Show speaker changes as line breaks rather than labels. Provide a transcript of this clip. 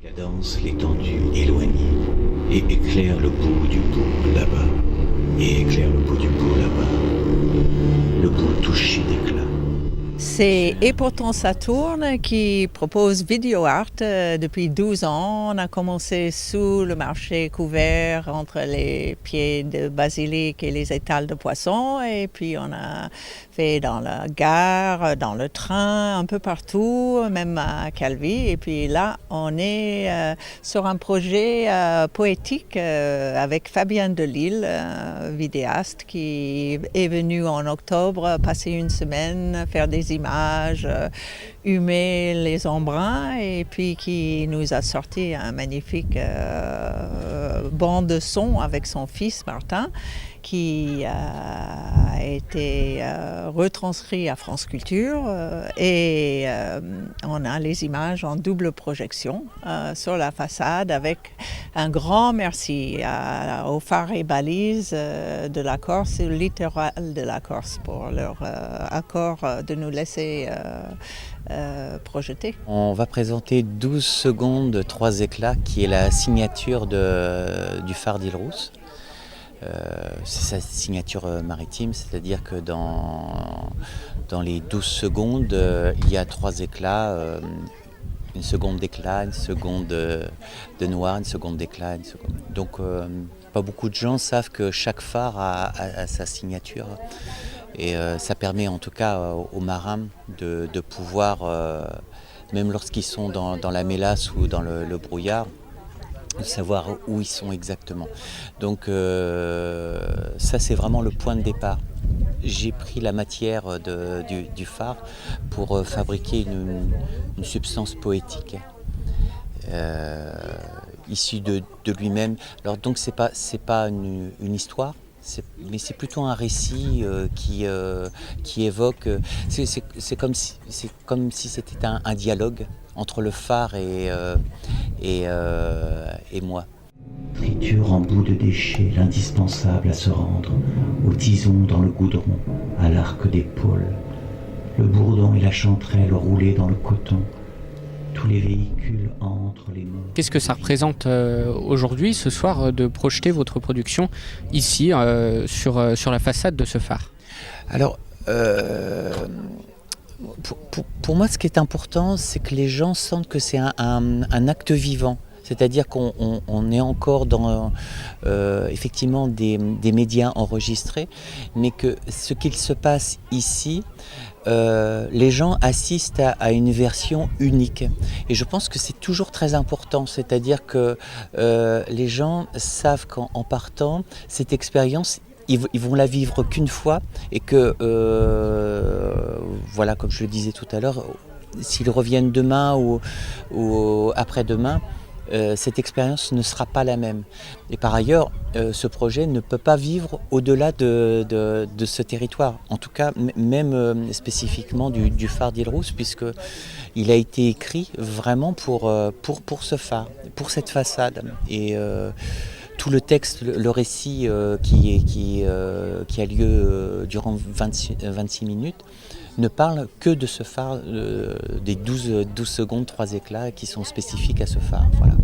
Cadence l'étendue éloignée et éclaire le bout du bourg là-bas. Et éclaire le bout du bourg là-bas. Le bourg touché d'éclat.
C'est Et pourtant ça tourne qui propose Video Art depuis 12 ans. On a commencé sous le marché couvert entre les pieds de basilic et les étals de poissons. Et puis on a fait dans la gare, dans le train, un peu partout, même à Calvi. Et puis là, on est sur un projet poétique avec Fabien Delille, vidéaste, qui est venu en octobre passer une semaine, faire des images, humer les embruns et puis qui nous a sorti un magnifique bande son avec son fils Martin qui a été retranscrit à France Culture et on a les images en double projection sur la façade avec un grand merci aux phares et balises de la Corse et le littoral de la Corse pour leur accord de nous laisser projeter.
On va présenter 12 secondes 3 éclats qui est la signature du phare d'Île-Rousse. C'est sa signature maritime, c'est-à-dire que dans les 12 secondes, il y a 3 éclats, une seconde d'éclat, une seconde de noir, une seconde d'éclat. Donc pas beaucoup de gens savent que chaque phare a sa signature et ça permet en tout cas aux marins de pouvoir, même lorsqu'ils sont dans la mélasse ou dans le brouillard, de savoir où ils sont exactement. Donc ça c'est vraiment le point de départ. J'ai pris la matière du phare pour fabriquer une substance poétique issue de lui-même. Alors donc c'est pas une histoire, mais c'est plutôt un récit qui évoque. C'est comme si c'était un dialogue entre le phare et moi.
Triture en bout de déchets l'indispensable à se rendre, au tison dans le goudron, à l'arc d'épaule. Le bourdon et la chanterelle roulés dans le coton. Tous les véhicules entre les morts.
Qu'est-ce que ça représente aujourd'hui, ce soir, de projeter votre production ici, sur la façade de ce phare ?
Alors, pour moi, ce qui est important, c'est que les gens sentent que c'est un acte vivant. C'est-à-dire qu'on est encore dans effectivement des médias enregistrés, mais que ce qu'il se passe ici, les gens assistent à une version unique. Et je pense que c'est toujours très important, c'est-à-dire que les gens savent qu'en partant, cette expérience, ils vont la vivre qu'une fois et que, voilà, comme je le disais tout à l'heure, s'ils reviennent demain ou après-demain, cette expérience ne sera pas la même. Et par ailleurs, ce projet ne peut pas vivre au-delà de ce territoire. En tout cas, même spécifiquement du phare d'Île-Rousse, puisqu'il a été écrit vraiment pour ce phare, pour cette façade. Et tout le texte, le récit qui a lieu durant 26 minutes, ne parle que de ce phare, des 12 secondes 3 éclats qui sont spécifiques à ce phare. Voilà.